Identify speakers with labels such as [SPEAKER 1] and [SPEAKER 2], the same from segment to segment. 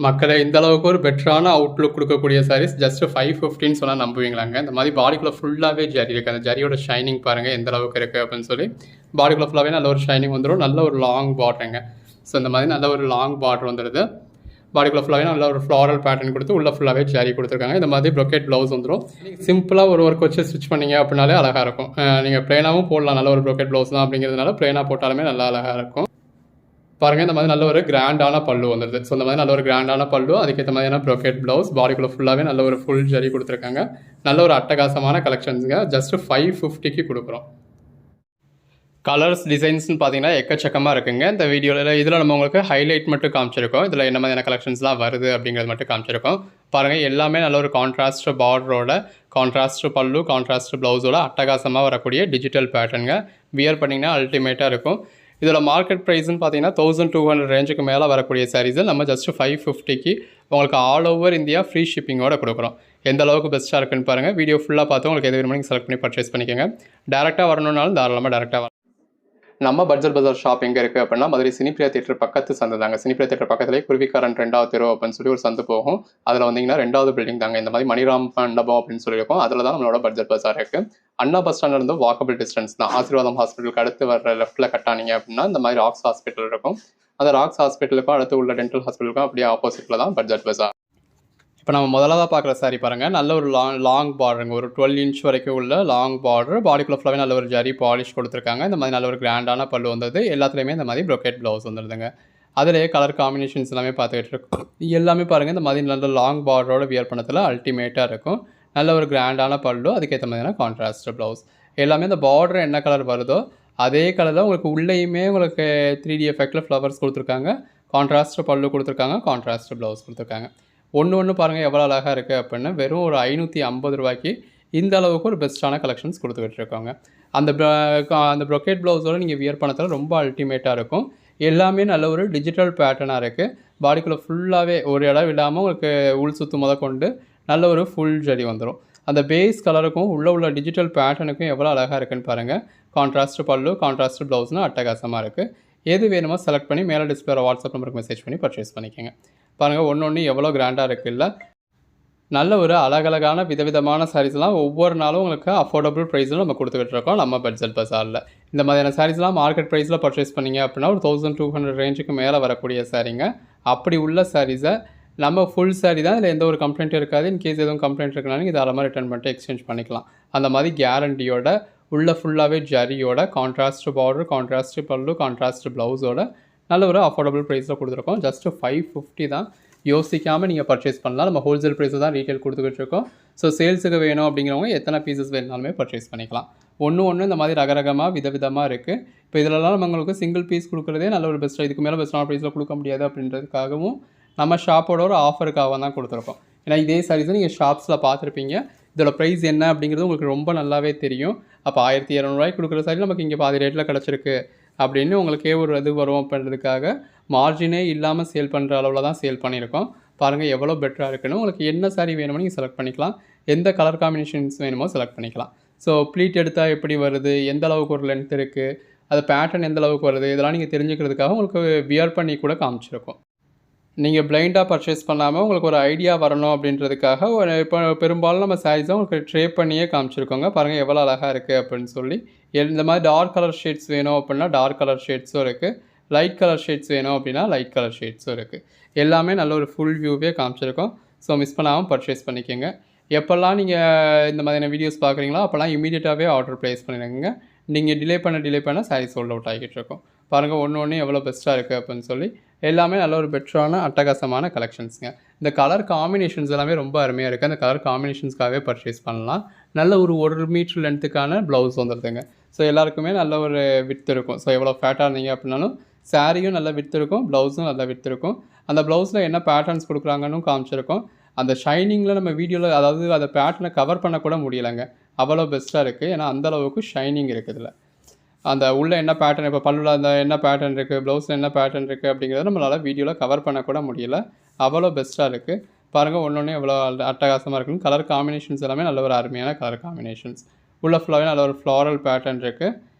[SPEAKER 1] மக்களே இந்த அளவுக்கு ஒரு பெட்டரான அவுட்லுக் கொடுக்கக்கூடிய சாரீஸ் ஜஸ்ட் 550ன்னு சொன்னால் நம்புவீங்களாங்க. இந்த மாதிரி பாடிக்குள்ளே ஃபுல்லாகவே ஜரி இருக்குது. அந்த ஜரியோட ஷைனிங் பாருங்கள் எந்த அளவுக்கு இருக்குது அப்படின்னு சொல்லி. பாடிக்குள்ளே ஃபுல்லாகவே நல்ல ஒரு ஷைனிங் வந்துடும். நல்ல ஒரு லாங் பார்டருங்க. ஸோ இந்த மாதிரி நல்ல ஒரு லாங் பார்டர் வந்துடுது. பாடிக்குள்ளே ஃபுல்லாகவே நல்ல ஒரு ஃப்ளாரல் பேட்டர்ன் கொடுத்து உள்ளே ஃபுல்லாகவே ஜரி கொடுத்துருக்காங்க. இந்த மாதிரி ப்ரொக்கெட் ப்ளவுஸ் வந்துடும். சிம்பிளாக ஒரு ஒர்க் வச்சு ஸ்டிச் பண்ணிங்க அப்படின்னாலே அழகாக இருக்கும். நீங்கள் ப்ளைனாகவும் போடலாம். நல்ல ஒரு ப்ரொக்கெட் ப்ளவுஸ் தான் அப்படிங்கிறதுனால ப்ளைனாக போட்டாலுமே நல்லா அழகாக இருக்கும். பாருங்கள் இந்த மாதிரி நல்ல ஒரு கிராண்டான பல்லு வந்துடுது. ஸோ இந்த மாதிரி நல்ல ஒரு கிராண்டான பல்லு, அதுக்கேற்ற மாதிரியான ப்ரொக்கெட் ப்ளவுஸ், பாடிக்குள்ளே ஃபுல்லாகவே நல்ல ஒரு ஃபுல் ஜரி கொடுத்துருக்காங்க. நல்ல ஒரு அட்டகாசமான கலெக்ஷன்ஸுங்க. ஜஸ்ட் 550க்கு கொடுக்குறோம். கலர்ஸ் டிசைன்ஸ்னு பார்த்தீங்கன்னா எக்கச்சக்கமாக இருக்குங்க. இந்த வீடியோவில் இதில் நம்ம உங்களுக்கு ஹைலைட் மட்டும் காமிச்சிருக்கோம். இதில் என்ன மாதிரியான கலெக்ஷன்ஸ்லாம் வருது அப்படிங்கிறது மட்டும் காமிச்சிருக்கோம். பாருங்கள் எல்லாமே நல்ல ஒரு கான்ட்ராஸ்ட் பார்டரோட, கான்ட்ராஸ்ட் பல்லு, கான்ட்ராஸ்ட் ப்ளவுஸோட அட்டகாசமாக வரக்கூடிய டிஜிட்டல் பேட்டர்னுங்க. வியர் பண்ணிங்கன்னா அல்டிமேட்டாக இருக்கும். இதில் மார்க்கெட் ப்ரைஸ்ன்னு பார்த்தீங்கன்னா 1200 ரேஞ்சுக்கு மேலே வரக்கூடிய சாரீஸை நம்ம ஜஸ்ட் 550க்கு உங்களுக்கு ஆல் ஓவர் இந்தியா ஃப்ரீ ஷிப்பிங்கோட கொடுக்குறோம். எந்த அளவுக்கு பெஸ்ட்டாக இருக்குன்னு பாருங்கள். வீடியோ ஃபுல்லாக பார்த்து உங்களுக்கு எது வேணுமோ நீங்கள் செலக்ட் பண்ணி பர்ச்சேஸ் பண்ணிக்கோங்க. டேரெக்டாக வரணுன்னாலும் தாராளமாக டேரெக்டாக வரணும். நம்ம பட்ஜெட் பஜார் ஷாப் எங்கே இருக்குது அப்படின்னா மதுரை சினிப்பிரியா தியேட்டர் பக்கத்து சந்து தாங்க. சினிப்பிரியா தியேட்டர் பக்கத்துலேயே குருவிக்காரன் 2வது தெரு அப்படின்னு சொல்லி ஒரு சந்து போகும். அதில் வந்தீங்கன்னா 2வது பில்டிங் தாங்க. இந்த மாதிரி மணிராம் மண்டபம் அப்படின்னு சொல்லியிருக்கோம். அதில் தான் நம்மளோட பட்ஜெட் பஜார் இருக்குது. அண்ணா பஸ் ஸ்டாண்ட்லேருந்து வாக்கபிள் டிஸ்டன்ஸ் தான். ஆசீர்வாதம் ஹாஸ்பிட்டலுக்கு அடுத்து வர லெஃப்ட்டில் கட்டானீங்க அப்படின்னா இந்த மாதிரி ராக்ஸ் ஹாஸ்பிட்டல் இருக்கும். அந்த ராக்ஸ் ஹாஸ்பிட்டலுக்கும் அடுத்து உள்ள டென்டல் ஹாஸ்பிட்டலுக்கும் அப்படியே ஆப்போசிட்டில் தான் பட்ஜெட் பஜார். இப்போ நம்ம முதலாக பார்க்குற சாரி பாருங்கள். நல்ல ஒரு லாங் பார்டருங்க. ஒரு 12 இன்ச் வரைக்கும் உள்ள லாங் பார்டர். பாடிக்குள்ளே ஃபுல்லாகவே நல்ல ஒரு ஜரி பாலிஷ் கொடுத்துருக்காங்க. இந்த மாதிரி நல்ல ஒரு கிராண்டான பல்லு வந்தது. எல்லாத்துலேயுமே இந்த மாதிரி ப்ரொக்கெட் ப்ளவுஸ் வந்துடுதுங்க. அதிலேயே கலர் காம்பினேஷன்ஸ் எல்லாமே பார்த்துக்கிட்டு இருக்கோம். எல்லாமே பாருங்கள் இந்த மாதிரி நல்ல லாங் பார்டரோட வியர் பண்ணத்தில் அல்டிமேட்டாக இருக்கும். நல்ல ஒரு கிராண்டான பல்லு, அதுக்கேற்ற மாதிரியான கான்ட்ராஸ்ட் ப்ளவுஸ். எல்லாமே இந்த பார்டர் என்ன கலர் வருதோ அதே கலரில் உங்களுக்கு உள்ளேயுமே உங்களுக்கு 3D எஃபெக்டில் ஃப்ளவர்ஸ் கொடுத்துருக்காங்க. கான்ட்ராஸ்ட் பல்லு கொடுத்துருக்காங்க, கான்ட்ராஸ்ட் ப்ளவுஸ் கொடுத்துருக்காங்க. ஒன்று பாருங்கள் எவ்வளோ அழகாக இருக்குது அப்படின்னு. வெறும் ஒரு 550 ரூபாய்க்கு இந்த அளவுக்கு ஒரு பெஸ்ட்டான கலெக்ஷன்ஸ் கொடுத்துக்கிட்டு இருக்காங்க. அந்த ப்ரொக்கெட் ப்ளவுஸோடு நீங்கள் வியர் பண்ணதில் ரொம்ப அல்டிமேட்டாக இருக்கும். எல்லாமே நல்ல ஒரு டிஜிட்டல் பேட்டர்னாக இருக்குது. பாடிக்குள்ளே ஃபுல்லாகவே ஒரு இடம் விடாமல் உங்களுக்கு உள் சுத்து முத கொண்டு நல்ல ஒரு ஃபுல் ஜரி வந்துடும். அந்த பேஸ் கலருக்கும் உள்ள டிஜிட்டல் பேட்டர்னுக்கும் எவ்வளோ அழகாக இருக்குன்னு பாருங்கள். கான்ட்ராஸ்ட் பல்லு, கான்ட்ராஸ்ட் ப்ளவுஸ்னால் அட்டகாசமாக இருக்குது. எது வேணுமோ செலக்ட் பண்ணி மேலே டிஸ்பிளே வாட்ஸ்அப் நம்பருக்கு மெசேஜ் பண்ணி பர்ச்சேஸ் பண்ணிக்கோங்க. பாருங்கள் ஒன்று எவ்வளோ கிராண்டாக இருக்குல்ல. நல்ல ஒரு அழகழகான விதவிதமான சாரீஸ்லாம் ஒவ்வொரு நாளும் உங்களுக்கு அஃபோர்டபுள் ப்ரைஸில் நம்ம கொடுத்துக்கிட்டு இருக்கோம் நம்ம பட்ஜெட் பஜாரில். இந்த மாதிரியான சாரீஸ்லாம் மார்க்கெட் ப்ரைஸில் பர்ச்சேஸ் பண்ணிங்க அப்படின்னா ஒரு 1200 ரேஞ்சுக்கு மேலே வரக்கூடிய சாரீங்க. அப்படி உள்ள சாரீஸை நம்ம ஃபுல் சாரீ தான், இதில் எந்த ஒரு கம்ப்ளைண்ட் இருக்காது. இன்கேஸ் எதுவும் கம்ப்ளைண்ட் இருக்குனாலும் இது அலமாக ரிட்டர்ன் பண்ணிட்டு எக்ஸ்சேஞ்ச் பண்ணிக்கலாம். அந்த மாதிரி கேரண்டியோட உள்ள ஃபுல்லாகவே ஜரியோட கான்ட்ராஸ்ட் பார்டர், கான்ட்ராஸ்ட் பல்லு, கான்ட்ராஸ்ட் ப்ளவுஸோட நல்ல ஒரு அஃபோர்டபுள் ப்ரைஸில் கொடுத்துருக்கோம். ஜஸ்ட்டு 550 தான். யோசிக்காமல் நீங்கள் பர்ச்சேஸ் பண்ணலாம். நம்ம ஹோல்சேல் ப்ரைஸில் தான் ரீட்டைல் கொடுத்துக்கிட்டு இருக்கோம். ஸோ சேல்ஸுக்கு வேணும் அப்படிங்கிறவங்க எத்தனை பீசஸ் வேணுனாலுமே பர்ச்சேஸ் பண்ணிக்கலாம். ஒன்று இந்த மாதிரி ரகரகமாக விதவிதமாக இருக்குது. இப்போ இதிலலாம் நம்ம உங்களுக்கு சிங்கிள் பீஸ் கொடுக்குறதே நல்ல ஒரு பெஸ்ட்டாக, இதுக்கு மேலே பெஸ்ட்டான ப்ரைஸில் கொடுக்க முடியாது அப்படின்றதுக்காகவும் நம்ம ஷாப்போட ஒரு ஆஃபருக்காக தான் கொடுத்துருக்கோம். ஏன்னா இதே சாரீஸை நீங்கள் ஷாப்ஸில் பார்த்துருப்பீங்க. இதோட ப்ரைஸ் என்ன அப்படிங்கிறது உங்களுக்கு ரொம்ப நல்லாவே தெரியும். அப்போ 1200 கொடுக்குற சாரி நமக்கு இங்கே பாதி ரேட்டில் கிடச்சிருக்கு அப்படின்னு உங்களுக்கே ஒரு இது வரும் அப்படின்றதுக்காக மார்ஜினே இல்லாமல் சேல் பண்ணுற அளவில் தான் சேல் பண்ணியிருக்கோம். பாருங்கள் எவ்வளோ பெட்டராக இருக்குன்னு. உங்களுக்கு என்ன சாரீ வேணுமோ நீங்கள் செலக்ட் பண்ணிக்கலாம். எந்த கலர் காம்பினேஷன்ஸ் வேணுமோ செலக்ட் பண்ணிக்கலாம். ஸோ ப்ளீட் எடுத்தால் எப்படி வருது, எந்த அளவுக்கு ஒரு லென்த் இருக்குது, அது பேட்டர்ன் எந்த அளவுக்கு வருது, இதெல்லாம் நீங்கள் தெரிஞ்சுக்கிறதுக்காக உங்களுக்கு வியர் பண்ணி கூட காமிச்சிருக்கோம். நீங்கள் பிளைண்டாக பர்ச்சேஸ் பண்ணாமல் உங்களுக்கு ஒரு ஐடியா வரணும் அப்படின்றதுக்காக இப்போ பெரும்பாலும் நம்ம சாரீஸை உங்களுக்கு ட்ரே பண்ணியே காமிச்சிருக்கோங்க. பாருங்கள் எவ்வளோ அழகாக இருக்குது அப்படின்னு சொல்லி. இந்த மாதிரி டார்க் கலர் ஷேட்ஸ் வேணும் அப்படின்னா டார்க் கலர் ஷேட்ஸும் இருக்குது. லைட் கலர் ஷேட்ஸ் வேணும் அப்படின்னா லைட் கலர் ஷேட்ஸும் இருக்குது. எல்லாமே நல்ல ஒரு ஃபுல் வியூவே காமிச்சிருக்கோம். ஸோ மிஸ் பண்ணாமல் பர்ச்சேஸ் பண்ணிக்கோங்க. எப்போல்லாம் நீங்கள் இந்த மாதிரியான வீடியோஸ் பார்க்குறீங்களோ அப்போல்லாம் இமீடியட்டாகவே ஆர்டர் ப்ளேஸ் பண்ணிடுங்க. நீங்கள் டிலே பண்ண சாரீ சோல்ட் அவுட் ஆகிட்டு இருக்கும். பாருங்கள் ஒன்று எவ்வளோ பெஸ்ட்டாக இருக்குது அப்படின்னு சொல்லி. எல்லாமே நல்ல ஒரு பெட்டரான அட்டகாசமான கலெக்ஷன்ஸுங்க. இந்த கலர் காம்பினேஷன்ஸ் எல்லாமே ரொம்ப அருமையாக இருக்குது. அந்த கலர் காம்பினேஷன்ஸ்க்காகவே பர்ச்சேஸ் பண்ணலாம். நல்ல ஒரு 1 மீட்டர் லென்த்துக்கான ப்ளவுஸ் வந்துடுதுங்க. ஸோ எல்லாருக்குமே நல்ல ஒரு வித் இருக்கும். ஸோ எவ்வளோ ஃபேட்டாக இருந்தீங்க அப்படின்னாலும் சாரியும் நல்ல வித் இருக்கும், ப்ளவுஸும் நல்ல வித் இருக்கும். அந்த ப்ளவுஸில் என்ன பேட்டர்ன்ஸ் கொடுக்குறாங்கன்னு காமிச்சிருக்கோம். அந்த ஷைனிங்கில் நம்ம வீடியோவில் அதாவது அந்த பேட்டர்னை கவர் பண்ணக்கூட முடியலைங்க. அவ்வளோ பெஸ்ட்டாக இருக்குது. ஏன்னா அந்தளவுக்கு ஷைனிங் இருக்குது இதில். அந்த உள்ளே என்ன பேட்டர்ன், இப்போ பல்லுல அந்த என்ன பேட்டர்ன் இருக்குது, ப்ளவுஸில் என்ன பேட்டர்ன் இருக்குது அப்படிங்கிறத நம்மளால் வீடியோவில் கவர் பண்ணக்கூட முடியல. அவ்வளோ பெஸ்ட்டாக இருக்குது. பாருங்கள் ஒன்று எவ்வளோ அட்டகாசமாக இருக்குன்னு. கலர் காம்பினேஷன்ஸ் எல்லாமே நல்ல ஒரு அருமையான கலர் காம்பினேஷன்ஸ். உள்ள ஃபுல்லாகவே நல்ல ஒரு ஃப்ளாரல் பேட்டர்ன் இருக்குது.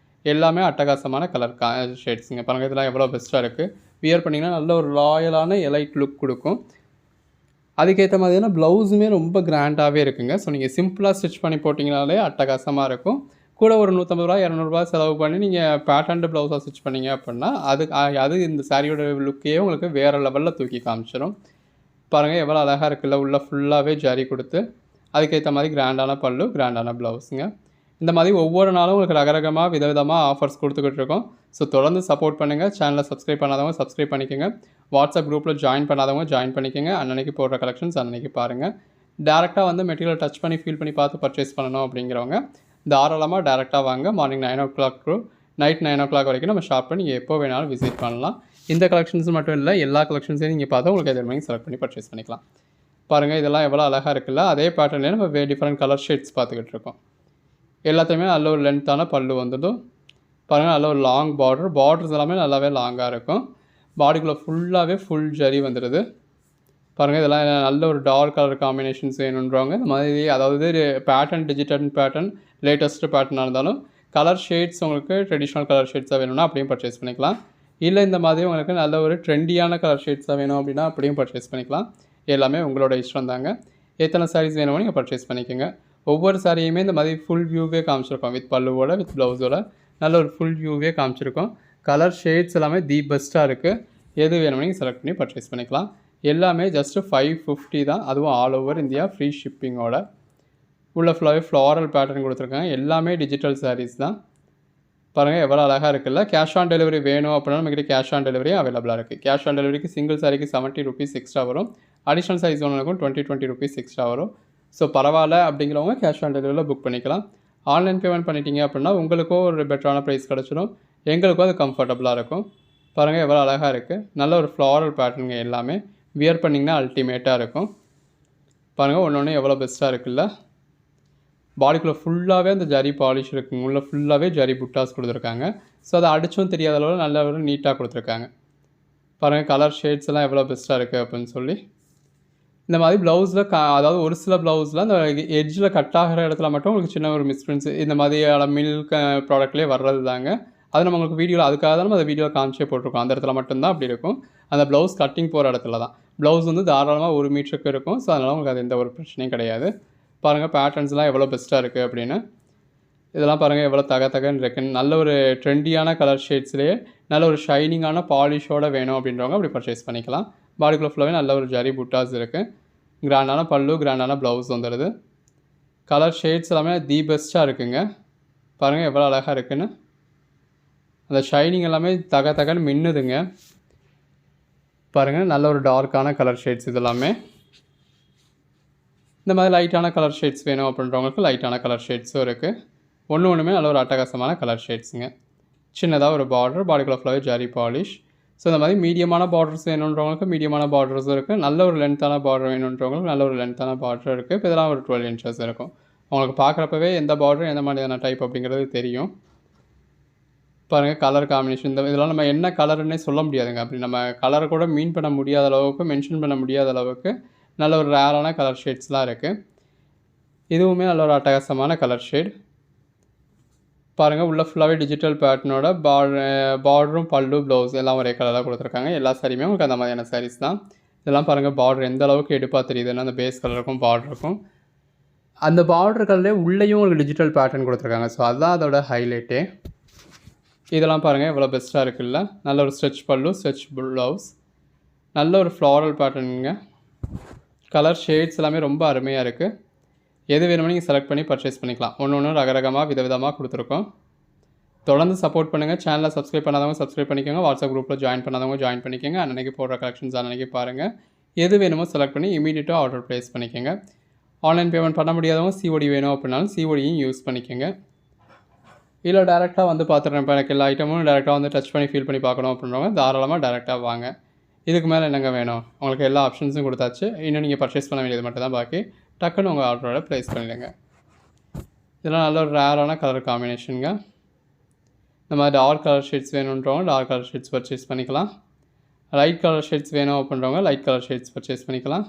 [SPEAKER 1] எல்லாமே அட்டகாசமான கலர் ஷேட்ஸுங்க. பாருங்கள் இதெல்லாம் எவ்வளோ பெஸ்ட்டாக இருக்குது. வியர் பண்ணிங்கன்னா நல்ல ஒரு ராயலான எலைட் லுக் கொடுக்கும். அதுக்கேற்ற மாதிரியான ப்ளவுஸுமே ரொம்ப கிராண்டாகவே இருக்குங்க. ஸோ நீங்கள் சிம்பிளாக ஸ்டிச் பண்ணி போட்டிங்கனாலே அட்டகாசமாக இருக்கும். கூட ஒரு ரூ. 150 ரூ. 200 செலவு பண்ணி நீங்கள் பேட்டர்ன்டு ப்ளவுஸாக ஸ்டிச் பண்ணீங்க அப்படின்னா அது இந்த சாரியோட லுக்கையே உங்களுக்கு வேறு லெவலில் தூக்கி காமிச்சிடும். பாருங்கள் எவ்வளோ அழகாக இருக்குல்ல, உள்ள ஃபுல்லாகவே ஜரி கொடுத்து அதுக்கேற்ற மாதிரி கிராண்டான பல்லு, கிராண்டான ப்ளவுஸுங்க. இந்த மாதிரி ஒவ்வொரு நாளும் உங்களுக்கு ரகரகமாக விதவிதமாக ஆஃபர்ஸ் கொடுத்துக்கிட்டு இருக்கோம். ஸோ தொடர்ந்து சப்போர்ட் பண்ணுங்கள். சேனலை சப்ஸ்கிரைப் பண்ணாதவங்க சப்ஸ்கிரைப் பண்ணிக்கோங்க. வாட்ஸ்அப் குரூப்பில் ஜாயின் பண்ணாதவங்க ஜாயின் பண்ணிக்கோங்க. அன்னன்னைக்கு போடுற கலெக்ஷன்ஸ் அன்னன்னைக்கு பாருங்கள். டேரெக்டாக வந்து மெட்டீரியல் டச் பண்ணி ஃபீல் பண்ணி பார்த்து பர்ச்சேஸ் பண்ணணும் அப்படிங்கிறவங்க தாராளமாக டேரெக்டாக வாங்க. Morning 9 o'clock to night 9 o'clock வரைக்கும் நம்ம ஷாப்பை நீங்கள் எப்போ வேணாலும் விசிட் பண்ணலாம். இந்த கலெக்ஷன்ஸ் மட்டும் இல்லை, எல்லா கலெக்ஷன்ஸையும் நீங்கள் பார்த்தா உங்களுக்கு எது வேணுமோ செலக்ட் பண்ணி பர்ச்சேஸ் பண்ணிக்கலாம். பாருங்கள் இதெல்லாம் எவ்வளோ அழகாக இருக்குல்ல. அதே பேட்டர்ன்லேயே நம்ம டிஃப்ரெண்ட் கலர் ஷேட்ஸ் பார்த்துக்கிட்டு இருக்கோம். எல்லாத்தையுமே நல்ல ஒரு லென்த்தான பல்லு வந்ததும் பாருங்கள், நல்ல ஒரு லாங் பார்டர்ஸ் எல்லாமே நல்லாவே லாங்காக இருக்கும். பாடிக்குள்ளே ஃபுல்லாகவே ஃபுல் ஜரி வந்துடுது. பாருங்கள் இதெல்லாம் நல்ல ஒரு டார்க் கலர் காம்பினேஷன்ஸ் வேணுன்றவங்க இந்த மாதிரி, அதாவது பேட்டர்ன் டிஜிட்டல் பேட்டர்ன் லேட்டஸ்ட்டு பேட்டர்னாக இருந்தாலும் கலர் ஷேட்ஸ் உங்களுக்கு ட்ரெடிஷ்னல் கலர் ஷேட்ஸாக வேணும்னா அப்படியும் பர்ச்சேஸ் பண்ணிக்கலாம். இல்லை இந்த மாதிரி உங்களுக்கு நல்ல ஒரு ட்ரெண்டியான கலர் ஷேட்ஸாக வேணும் அப்படின்னா அப்படியும் பர்ச்சேஸ் பண்ணிக்கலாம். எல்லாமே உங்களோட இஷ்டம் தாங்க. எத்தனை சாரீஸ் வேணுமோ நீங்கள் பர்ச்சேஸ் பண்ணிக்கோங்க. ஒவ்வொரு சாரியுமே இந்த மாதிரி ஃபுல் வியூவே காமிச்சிருக்கோம். வித் பல்லுவோட வித் ப்ளவுஸோட நல்ல ஒரு ஃபுல் வியூவே காமிச்சிருக்கோம். கலர் ஷேட்ஸ் எல்லாமே தி பெஸ்ட்டாக இருக்குது. எது வேணுமோ நீங்கள் செலக்ட் பண்ணி பர்ச்சேஸ் பண்ணிக்கலாம். எல்லாமே ஜஸ்ட்டு 550 தான். அதுவும் ஆல் ஓவர் இந்தியா ஃப்ரீ ஷிப்பிங்கோட. உள்ள ஃபுல்லாகவே ஃப்ளாரல் பேட்டர்ன் கொடுத்துருக்காங்க. எல்லாமே டிஜிட்டல் சாரீஸ் தான். பாருங்கள் எவ்வளோ அழகாக இருக்குல்ல. கேஷ் ஆன் டெலிவரி வேணும் அப்படின்னா நம்மகிட்ட கேஷ் ஆன் டெலிவரியும் அவைலபிளாக இருக்குது. கேஷ் ஆன் டெலிவரிக்கு சிங்கிள் சாரிக்கு 70 rupees எக்ஸ்ட்ரா வரும். அடிஷ்னல் சாரீஸ் ஒன்றுக்கும் 20 rupees எக்ஸ்ட்ரா வரும். ஸோ பரவாயில்ல அப்படிங்கிறவங்க கேஷ் ஆன் டெலிவரியில் புக் பண்ணிக்கலாம். ஆன்லைன் பேமெண்ட் பண்ணிட்டீங்க அப்படின்னா உங்களுக்கும் ஒரு பெட்டரான ப்ரைஸ் கிடச்சிடும், எங்களுக்கும் அது கம்ஃபர்டபுளாக இருக்கும். பாருங்கள் எவ்வளோ அழகாக இருக்குது. நல்ல ஒரு ஃப்ளாரல் பேட்டர்னுங்க. எல்லாமே வியர் பண்ணிங்கன்னா அல்டிமேட்டாக இருக்கும். பாருங்கள் ஒன்று ஒன்று எவ்வளோ பெஸ்ட்டாக இருக்குல்ல. பாடிக்குள்ளே ஃபுல்லாகவே அந்த ஜரி பாலிஷ் இருக்குங்க. உள்ள ஃபுல்லாகவே ஜரி புட்டாஸ் கொடுத்துருக்காங்க. ஸோ அதை அடிச்சும் தெரியாத அளவில் நல்ல ஒரு நீட்டாக கொடுத்துருக்காங்க. பாருங்கள் கலர் ஷேட்ஸ் எல்லாம் எவ்வளோ பெஸ்ட்டாக இருக்குது அப்படின்னு சொல்லி. இந்த மாதிரி ப்ளவுஸில் அதாவது ஒரு சில ப்ளவுஸில் அந்த எட்ஜில் கட் ஆகிற இடத்துல மட்டும் உங்களுக்கு சின்ன ஒரு மிஸ்பிரின்ஸ் இந்த மாதிரி மில்க் ப்ராடக்ட்லேயே வர்றது தாங்க. அது நம்ம உங்களுக்கு வீடியோவில் அதுக்காக தான் நம்ம அந்த வீடியோவில் காமிச்சே போட்டிருக்கோம். அந்த இடத்துல மட்டும்தான் அப்படி இருக்கும். அந்த ப்ளவுஸ் கட்டிங் போகிற இடத்துல தான். ப்ளவுஸ் வந்து தாராளமாக 1 மீட்டருக்கு இருக்கும். ஸோ அதனால் உங்களுக்கு அது எந்த ஒரு பிரச்சனையும் கிடையாது. பாருங்கள் பேட்டர்ன்ஸ்லாம் எவ்வளோ பெஸ்ட்டாக இருக்குது அப்படின்னு. இதெல்லாம் பாருங்கள் எவ்வளோ தகன்னு இருக்குன்னு. நல்ல ஒரு ட்ரெண்டியான கலர் ஷேட்ஸ்லேயே நல்ல ஒரு ஷைனிங்கான பாலிஷோடு வேணும் அப்படின்றவங்க அப்படி பர்ச்சேஸ் பண்ணிக்கலாம். பாடிக்குள்ளே ஃபுல்லாகவே நல்ல ஒரு ஜரி புட்டாஸ் இருக்குது. கிராண்டான பல்லு, கிராண்டான ப்ளவுஸ் வந்துடுது. கலர் ஷேட்ஸ் எல்லாமே தி பெஸ்ட்டாக இருக்குங்க. பாருங்கள் எவ்வளோ அழகாக இருக்குன்னு. அந்த ஷைனிங் எல்லாமே தகன்னு மின்னுதுங்க. பாருங்கள் நல்ல ஒரு டார்க்கான கலர் ஷேட்ஸ் இதெல்லாமே. இந்த மாதிரி லைட்டான கலர் ஷேட்ஸ் வேணும் அப்படின்றவங்களுக்கு லைட்டான கலர் ஷேட்ஸும் இருக்குது. ஒன்றுமே நல்ல ஒரு அட்டகாசமான கலர் ஷேட்ஸுங்க. சின்னதாக ஒரு பார்டர், பாடிக்குள்ளே ஃபுல்லாகவே ஜரி பாலிஷ். ஸோ இந்த மாதிரி மீடியமான பார்டர்ஸ் வேணுன்றவங்களுக்கு மீடியமான பார்டர்ஸும் இருக்குது. நல்ல ஒரு லென்த்தான பார்டர் வேணுன்றவங்களுக்கு நல்ல ஒரு லென்த்தான பார்டர் இருக்குது. இப்போ இதெல்லாம் ஒரு 12 inches இருக்கும். உங்களுக்கு பார்க்குறப்பவே எந்த பார்டர் எந்த மாதிரியான டைப் அப்படிங்கிறது தெரியும். பாருங்கள் கலர் காம்பினேஷன் இதெல்லாம் நம்ம என்ன கலருன்னே சொல்ல முடியாதுங்க. அப்படி நம்ம கலரை கூட மீன் பண்ண முடியாத அளவுக்கு, மென்ஷன் பண்ண முடியாத அளவுக்கு நல்ல ஒரு ரேரான கலர் ஷேட்ஸ்லாம் இருக்குது. இதுவுமே நல்ல ஒரு அட்டகாசமான கலர் ஷேட். பாருங்கள் உள்ள ஃபுல்லாகவே டிஜிட்டல் பேட்டர்னோட பார்டரும் பல்லு ப்ளவுஸ் எல்லாம் ஒரே கலராக கொடுத்துருக்காங்க. எல்லா சாரியுமே உங்களுக்கு அந்த மாதிரியான சாரீஸ் தான். இதெல்லாம் பாருங்கள் பார்டர் எந்த அளவுக்கு எடுப்பாக தெரியுதுன்னா அந்த பேஸ் கலருக்கும் பார்டருக்கும். அந்த பார்டர் கலர்லேயே உள்ளேயும் உங்களுக்கு டிஜிட்டல் பேட்டர்ன் கொடுத்துருக்காங்க. ஸோ அதுதான் அதோட ஹைலைட்டே. இதெல்லாம் பாருங்கள் எவ்வளோ பெஸ்ட்டாக இருக்குல்ல. நல்ல ஒரு ஸ்ட்ரெச் பல்லு, ஸ்ட்ரெச் ப்ளவுஸ், நல்ல ஒரு ஃப்ளாரல் பேட்டர்னுங்க. கலர் ஷேட்ஸ் எல்லாமே ரொம்ப அருமையாக இருக்குது. எது வேணுமோ நீங்கள் செலக்ட் பண்ணி பர்ச்சேஸ் பண்ணிக்கலாம். ஒன்று ரகரகமாக விதவிதமாக கொடுத்துருக்கோம். தொடர்ந்து சப்போர்ட் பண்ணுங்கள். சேனலை சப்ஸ்கிரைப் பண்ணாதவங்க சப்ஸ்கிரைப் பண்ணிக்கோங்க. வாட்ஸ்அப் குரூப்பில் ஜாயின் பண்ணாதவங்க ஜாயின் பண்ணிக்கோங்க. அன்றைக்கி போடுற கலெக்ஷன்ஸ் அன்றைக்கி பாருங்கள். எது வேணுமோ செலக்ட் பண்ணி இமீடியட்டாக ஆர்டர் ப்ளேஸ் பண்ணிக்கோங்க. ஆன்லைன் பேமெண்ட் பண்ண முடியாதவங்க சிஓடி வேணும் அப்படின்னாலும் சிஓடியும் யூஸ் பண்ணிக்கோங்க. இல்லை டேரெக்டாக வந்து பார்த்துட்றேன், இப்போ எனக்கு எல்லா ஐட்டமும் டேரெக்டாக வந்து டச் பண்ணி ஃபீல் பண்ணி பார்க்கணும் அப்படின்றவங்க தாராளமாக டேரெக்டாக வாங்க. இதுக்கு மேலே என்னங்க வேணும், உங்களுக்கு எல்லா ஆப்ஷன்ஸும் கொடுத்தாச்சு. இன்னும் நீங்கள் பர்ச்சேஸ் பண்ண வேண்டியது மட்டும் தான் பாக்கி. டக்குன்னு உங்கள் ஆர்டரோட ப்ளேஸ் பண்ணிடுங்க. இதெல்லாம் நல்ல ஒரு ரேரான கலர் காம்பினேஷனுங்க. இந்த மாதிரி டார்க் கலர் ஷேட்ஸ் வேணுன்றவங்க டார்க் கலர் ஷேட்ஸ் பர்ச்சேஸ் பண்ணிக்கலாம். லைட் கலர் ஷேட்ஸ் வேணும் அப்படின்றவங்க லைட் கலர் ஷேட்ஸ் பர்ச்சேஸ் பண்ணிக்கலாம்.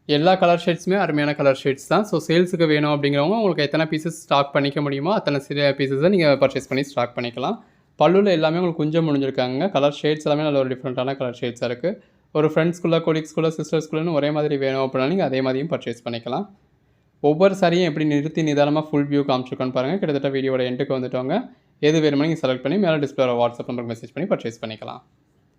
[SPEAKER 1] எல்லா கலர் ஷேட்ஸுமே அருமையான கலர் ஷேட்ஸ் தான். ஸோ சேல்ஸுக்கு வேணும் அப்படிங்கிறவங்க உங்களுக்கு எத்தனை பீசஸ் ஸ்டாக் பண்ணிக்க முடியுமோ அத்தனை சில பீசஸை நீங்கள் பர்ச்சேஸ் பண்ணி ஸ்டாக் பண்ணிக்கலாம். பல்லுவில் எல்லாமே உங்களுக்கு கொஞ்சம் முடிஞ்சிருக்காங்க. கலர் ஷேட்ஸ் எல்லாமே நல்ல ஒரு டிஃப்ரெண்ட்டான கலர் ஷேட்ஸாக இருக்குது. ஒரு ஃப்ரெண்ட்ஸ்குள்ளே, கொலீக்ஸ்குள்ளே, சிஸ்டர்ஸ்குள்ளன்னு ஒரே மாதிரி வேணும் அப்படின்னா நீங்கள் அதே மாதிரியும் பர்ச்சேஸ் பண்ணிக்கலாம். ஒவ்வொரு சாரியும் எப்படி நிறுத்தி நிதானமாக ஃபுல் வியூ காமிச்சிருக்கோன்னு பாருங்கள். கிட்டத்தட்ட வீடியோட எண்டுக்கு வந்துட்டோங்க. எது வேணுமோ நீங்கள் செலக்ட் பண்ணி மேலே டிஸ்பிளே வாட்ஸ்அப் நம்பருக்கு மெசேஜ் பண்ணி பர்ச்சேஸ் பண்ணிக்கலாம்.